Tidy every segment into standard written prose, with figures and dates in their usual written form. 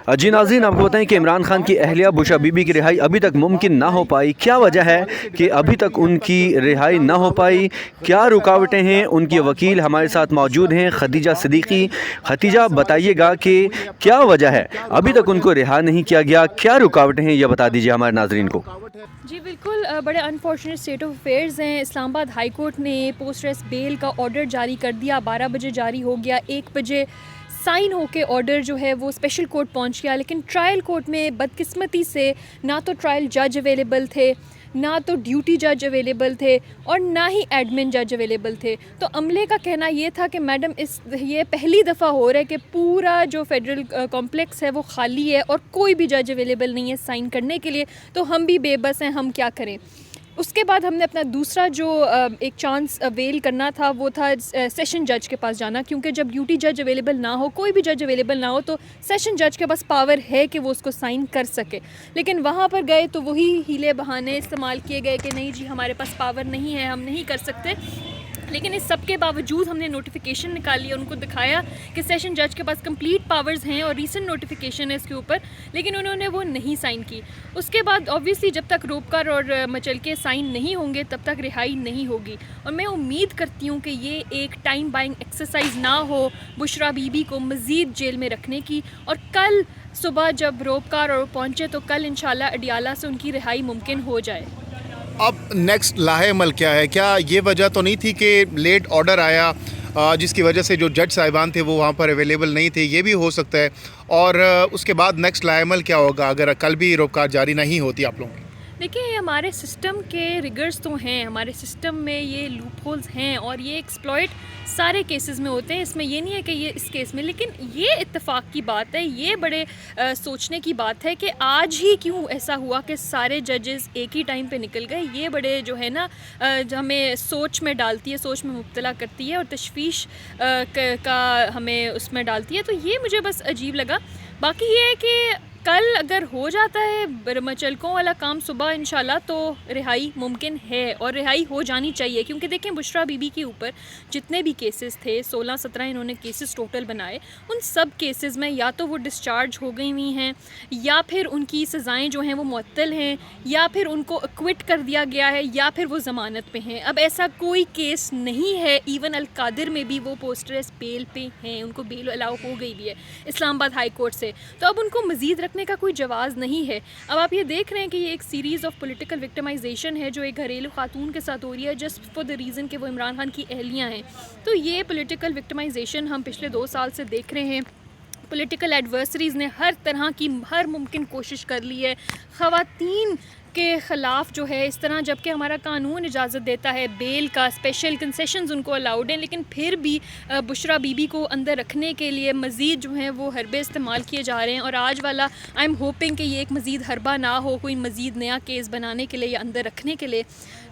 जी नाज़रीन, आपको बताएं कि इमरान खान की अहलिया बुशरा बीबी की रिहाई अभी तक मुमकिन ना हो पाई। क्या वजह है कि अभी तक उनकी रिहाई ना हो पाई? क्या रुकावटें हैं? उनकी वकील हमारे साथ मौजूद हैं, खदीजा सिद्दीकी। खदीजा, बताइएगा कि क्या वजह है अभी तक उनको रिहा नहीं किया गया? क्या रुकावटें हैं, यह बता दीजिए हमारे नाजरीन को। जी बिल्कुल, बड़े अनफॉर्चुनेट स्टेट ऑफ अफेयर्स हैं। इस्लामाबाद हाई कोर्ट ने पोस्ट रेस्ट बेल का ऑर्डर जारी कर दिया। 12 बजे जारी हो गया, 1 बजे साइन होके ऑर्डर जो है वो स्पेशल कोर्ट पहुंच गया। लेकिन ट्रायल कोर्ट में बदकिस्मती से ना तो ट्रायल जज अवेलेबल थे, ना तो ड्यूटी जज अवेलेबल थे, और ना ही एडमिन जज अवेलेबल थे। तो अमले का कहना ये था कि मैडम, ये पहली दफ़ा हो रहा है कि पूरा जो फेडरल कॉम्प्लेक्स है वो खाली है और कोई भी जज अवेलेबल नहीं है साइन करने के लिए, तो हम भी बेबस हैं, हम क्या करें। उसके बाद हमने अपना दूसरा जो एक चांस अवेल करना था वो था सेशन जज के पास जाना, क्योंकि जब ड्यूटी जज अवेलेबल ना हो, कोई भी जज अवेलेबल ना हो, तो सेशन जज के पास पावर है कि वो उसको साइन कर सके। लेकिन वहाँ पर गए तो वही हीले बहाने इस्तेमाल किए गए कि नहीं जी, हमारे पास पावर नहीं है, हम नहीं कर सकते। लेकिन इस सब के बावजूद हमने नोटिफिकेशन निकाली और उनको दिखाया कि सेशन जज के पास कंप्लीट पावर्स हैं और रीसेंट नोटिफिकेशन है इसके ऊपर, लेकिन उन्होंने वो नहीं साइन की। उसके बाद ऑब्वियसली जब तक रोपकर और मचलके साइन नहीं होंगे तब तक रिहाई नहीं होगी। और मैं उम्मीद करती हूँ कि ये एक टाइम बाइंग एक्सरसाइज ना हो बुशरा बीबी को मज़ीद जेल में रखने की। और कल सुबह जब रोपकार और पहुँचे तो कल इंशाल्लाह अडियाला से उनकी रिहाई मुमकिन हो जाए। अब नेक्स्ट लाहेमल क्या है? क्या ये वजह तो नहीं थी कि लेट ऑर्डर आया जिसकी वजह से जो जज साहिबान थे वो वहाँ पर अवेलेबल नहीं थे? ये भी हो सकता है। और उसके बाद नेक्स्ट लाहेमल क्या होगा अगर कल भी रोककार जारी नहीं होती आप लोगों की? देखिए, हमारे सिस्टम के रिगर्स तो हैं, हमारे सिस्टम में ये लूप होल्स हैं और ये एक्सप्लॉइट सारे केसेस में होते हैं। इसमें ये नहीं है कि ये इस केस में, लेकिन ये इत्तेफाक की बात है, ये बड़े सोचने की बात है कि आज ही क्यों ऐसा हुआ कि सारे जजेस एक ही टाइम पे निकल गए। ये बड़े जो है ना हमें सोच में डालती है, सोच में मुब्तला करती है और तशवीश का हमें उसमें डालती है। तो ये मुझे बस अजीब लगा। बाकी ये है कि कल अगर हो जाता है मचलकों वाला काम सुबह इंशाल्लाह तो रिहाई मुमकिन है और रिहाई हो जानी चाहिए। क्योंकि देखें, बुशरा बीबी के ऊपर जितने भी केसेस थे, 16-17 इन्होंने केसेस टोटल बनाए, उन सब केसेस में या तो वो डिस्चार्ज हो गई हुई हैं, या फिर उनकी सज़ाएं जो हैं वो मुअत्तल हैं, या फिर उनको एक्विट कर दिया गया है, या फिर वो ज़मानत पे हैं। अब ऐसा कोई केस नहीं है। इवन अलकादिर में भी वो पोस्टर्स बेल पे हैं, उनको बेल अलाउ हो गई भी है इस्लामाबाद हाई कोर्ट से। तो अब उनको मज़ीद रखने का कोई जवाज़ नहीं है। अब आप ये देख रहे हैं कि ये एक सीरीज़ ऑफ पॉलिटिकल विक्टिमाइजेशन है जो एक घरेलू खातून के साथ हो रही है, जस्ट फॉर द रीज़न कि वो इमरान खान की अहलियाँ हैं। तो ये पॉलिटिकल विक्टिमाइजेशन हम पिछले 2 साल से देख रहे हैं। पॉलिटिकल एडवर्सरीज़ ने हर तरह की हर मुमकिन कोशिश कर ली है ख़वातीन के ख़िलाफ़ जो है इस तरह, जबकि हमारा कानून इजाज़त देता है बेल का, स्पेशल कंसेशंस उनको अलाउड हैं, लेकिन फिर भी बुशरा बीबी को अंदर रखने के लिए मज़ीद जो हैं वो हरबे इस्तेमाल किए जा रहे हैं। और आज वाला आई एम होपिंग कि ये एक मज़ीद हरबा ना हो, कोई मज़ीद नया केस बनाने के लिए या अंदर रखने के लिए।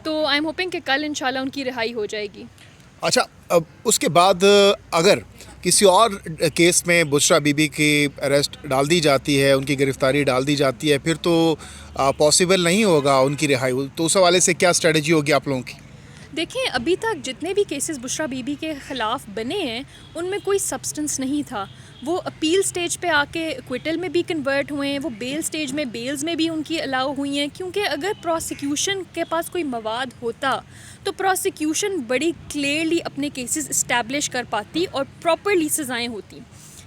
तो आई एम होपिंग कि कल इंशाल्लाह उनकी रिहाई हो जाएगी। अच्छा, अब उसके बाद अगर किसी और केस में बुशरा बीबी की अरेस्ट डाल दी जाती है, उनकी गिरफ़्तारी डाल दी जाती है, फिर तो पॉसिबल नहीं होगा उनकी रिहाई। तो उस हवाले से क्या स्ट्रेटजी होगी आप लोगों की? देखिए, अभी तक जितने भी केसेस बुशरा बीबी के ख़िलाफ़ बने हैं उनमें कोई सब्सटेंस नहीं था। वो अपील स्टेज पे आके एक्विटल में भी कन्वर्ट हुए हैं, वो बेल स्टेज में बेल्स में भी उनकी अलाउ हुई हैं। क्योंकि अगर प्रोसिक्यूशन के पास कोई मवाद होता तो प्रोसिक्यूशन बड़ी क्लियरली अपने केसेस इस्टेब्लिश कर पाती और प्रॉपरली सज़ाएँ होती।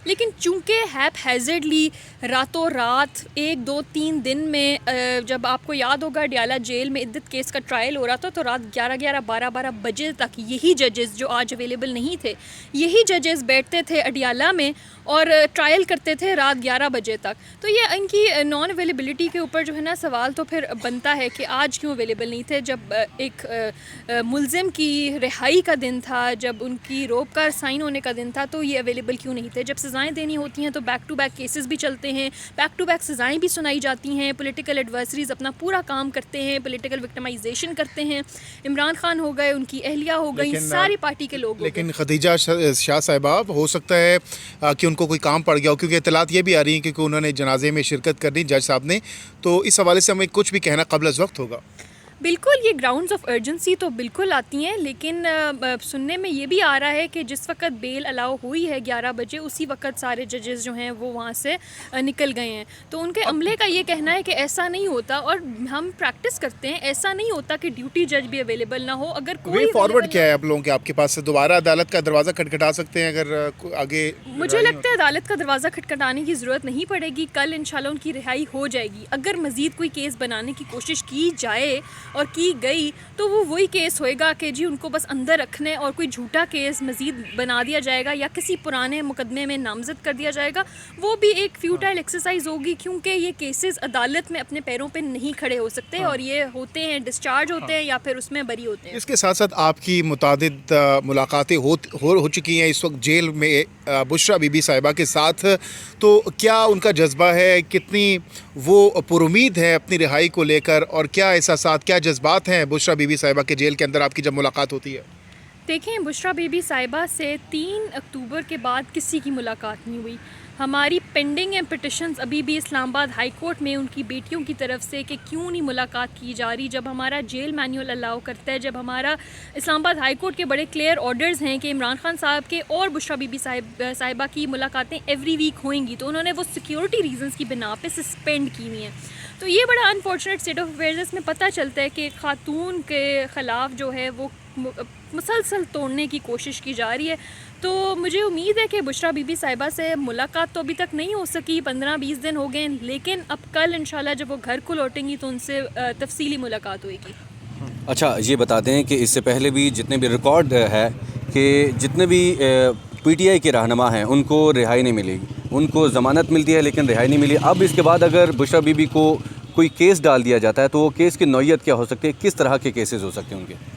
लेकिन चूँकि हैज़र्डली रातों रात 1-2-3 दिन में, जब आपको याद होगा अडियाला जेल में इद्दत केस का ट्रायल हो रहा था तो रात 11-11, 12-12 बजे तक यही जजेस जो आज अवेलेबल नहीं थे, यही जजेस बैठते थे अडियाला में और ट्रायल करते थे रात 11 बजे तक। तो ये इनकी नॉन अवेलेबिलिटी के ऊपर जो है ना सवाल तो फिर बनता है कि आज क्यों अवेलेबल नहीं थे, जब एक मुलजिम की रिहाई का दिन था, जब उनकी रोप का साइन होने का दिन था, तो ये अवेलेबल क्यों नहीं थे। जब सज़ाएँ देनी होती हैं तो बैक टू बैक केसेस भी चलते हैं, बैक टू बैक सज़ाएँ भी सुनाई जाती हैं, पॉलिटिकल एडवर्सरीज़ अपना पूरा काम करते हैं, पॉलिटिकल विक्टिमाइजेशन करते हैं। इमरान खान हो गए, उनकी अहलिया हो गई, सारी पार्टी के लोग। लेकिन खदीजा शाह साहिबा, हो सकता है कि उनको कोई काम पड़ गया हो, क्योंकि इतलात ये भी आ रही है क्योंकि उन्होंने जनाजे में शिरकत करनी जज साहब ने, तो इस हवाले से हमें कुछ भी कहना क़ब्ल अज़ वक्त होगा। बिल्कुल, ये ग्राउंड्स ऑफ अर्जेंसी तो बिल्कुल आती हैं, लेकिन सुनने में ये भी आ रहा है कि जिस वक़्त बेल अलाउ हुई है 11 बजे, उसी वक़्त सारे जजेस जो हैं वो वहाँ से निकल गए हैं। तो उनके अमले का ये कहना है कि ऐसा नहीं होता, और हम प्रैक्टिस करते हैं, ऐसा नहीं होता कि ड्यूटी जज भी अवेलेबल ना हो। अगर कोई वे फॉरवर्ड available क्या है आप लोगों के आपके पास से? दोबारा अदालत का दरवाज़ा खटखटा सकते हैं अगर आगे? मुझे लगता है अदालत का दरवाज़ा खटखटाने की ज़रूरत नहीं पड़ेगी। कल इंशाल्लाह उनकी रिहाई हो जाएगी। अगर मज़ीद कोई केस बनाने की कोशिश की जाए और की गई तो वो वही केस होएगा कि जी उनको बस अंदर रखने और कोई झूठा केस मज़ीद बना दिया जाएगा या किसी पुराने मुकदमे में नामज़द कर दिया जाएगा। वो भी एक फ्यूटाइल एक्सरसाइज होगी, क्योंकि ये केसेस अदालत में अपने पैरों पे नहीं खड़े हो सकते और ये होते हैं डिस्चार्ज होते हैं या फिर उसमें बरी होते हैं। इसके साथ साथ आपकी मुतादिद मुलाकातें हो चुकी हैं इस वक्त जेल में बुशरा बीबी साहिबा के साथ, तो क्या उनका जज्बा है, कितनी वो पुरुमीद है अपनी रिहाई को लेकर, और क्या एहसासात, क्या जज्बात हैं बुशरा बीबी साहिबा के जेल के अंदर आपकी जब मुलाकात होती है? देखें, बुशरा बीबी साहिबा से 3 अक्टूबर के बाद किसी की मुलाकात नहीं हुई। हमारी पेंडिंग हैं पिटिशंस अभी भी इस्लामाबाद हाई कोर्ट में उनकी बेटियों की तरफ से कि क्यों नहीं मुलाकात की जा रही, जब हमारा जेल मैनुअल अलाउ करता है, जब हमारा इस्लामाबाद हाई कोर्ट के बड़े क्लियर ऑर्डर्स हैं कि इमरान खान साहब के और बुशरा बीबी साहिबा की मुलाकातें एवरी वीक होंगी, तो उन्होंने वो सिक्योरिटी रीजंस की बिना पे सस्पेंड की हुई हैं। तो ये बड़ा अनफॉर्चुनेट स्टेट ऑफ अफेयर्स में पता चलता है कि खातून के ख़िलाफ़ जो है वो मुसलसल तोड़ने की कोशिश की जा रही है। तो मुझे उम्मीद है कि बुशरा बीबी साहिबा से मुलाकात तो अभी तक नहीं हो सकी, 15-20 दिन हो गए, लेकिन अब कल इंशाल्लाह जब वो घर को लौटेंगी तो उनसे तफसीली मुलाकात होगी। अच्छा, ये बता दें कि इससे पहले भी जितने भी रिकॉर्ड है कि जितने भी पीटीआई के रहनुमा हैं उनको रिहाई नहीं मिली, उनको ज़मानत मिलती है लेकिन रिहाई नहीं मिली। अब इसके बाद अगर बुशरा बीबी को कोई केस डाल दिया जाता है तो वो केस की नौइयत क्या हो सकती है, किस तरह के केसेस हो सकते हैं उनके?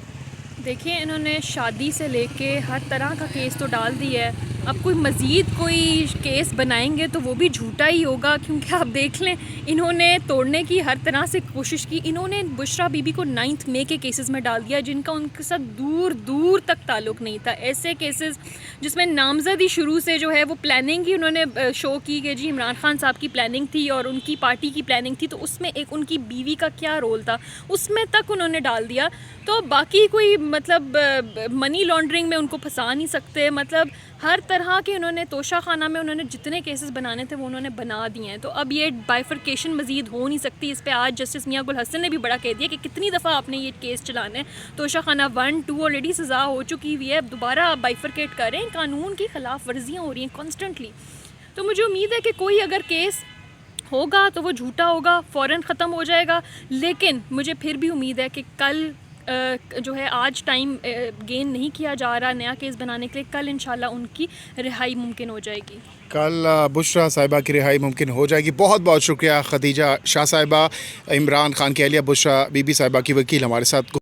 देखिए, इन्होंने शादी से लेके हर तरह का केस तो डाल दिया है। अब कोई मज़ीद कोई केस बनाएंगे तो वो भी झूठा ही होगा, क्योंकि आप देख लें इन्होंने तोड़ने की हर तरह से कोशिश की। इन्होंने बुशरा बीबी को 9 मई के केसेस में डाल दिया जिनका उनके साथ दूर दूर तक ताल्लुक़ नहीं था। ऐसे केसेस जिसमें नामज़द ही शुरू से जो है वो प्लानिंग ही उन्होंने शो की कि जी इमरान खान साहब की प्लानिंग थी और उनकी पार्टी की प्लानिंग थी, तो उसमें एक उनकी बीवी का क्या रोल था उसमें तक उन्होंने डाल दिया। तो बाकी कोई मतलब मनी लॉन्ड्रिंग में उनको फंसा नहीं सकते, मतलब हर तरह के उन्होंने तोशा खाना में उन्होंने जितने केसेस बनाने थे वो उन्होंने बना दिए हैं। तो अब ये बाइफर्केशन मज़ीद हो नहीं सकती। इस पे आज जस्टिस मियां गुल हसन ने भी बड़ा कह दिया कि कितनी दफ़ा आपने ये केस चलाने, तोशा खाना 1, 2 ऑलरेडी सज़ा हो चुकी हुई है, अब दोबारा आप बाइफर्केट करें। कानून की ख़िलाफ़ वर्जियाँ हो रही हैं कॉन्स्टेंटली। तो मुझे उम्मीद है कि कोई अगर केस होगा तो वो झूठा होगा, फ़ौरन ख़त्म हो जाएगा, लेकिन मुझे फिर भी उम्मीद है कि कल जो है आज टाइम गेन नहीं किया जा रहा नया केस बनाने के लिए, कल इंशाल्लाह उनकी रिहाई मुमकिन हो जाएगी। कल बुशरा साहिबा की रिहाई मुमकिन हो जाएगी। बहुत बहुत शुक्रिया खदीजा शाह साहिबा, इमरान खान की अहलिया बुशरा बीबी साहिबा की वकील, हमारे साथ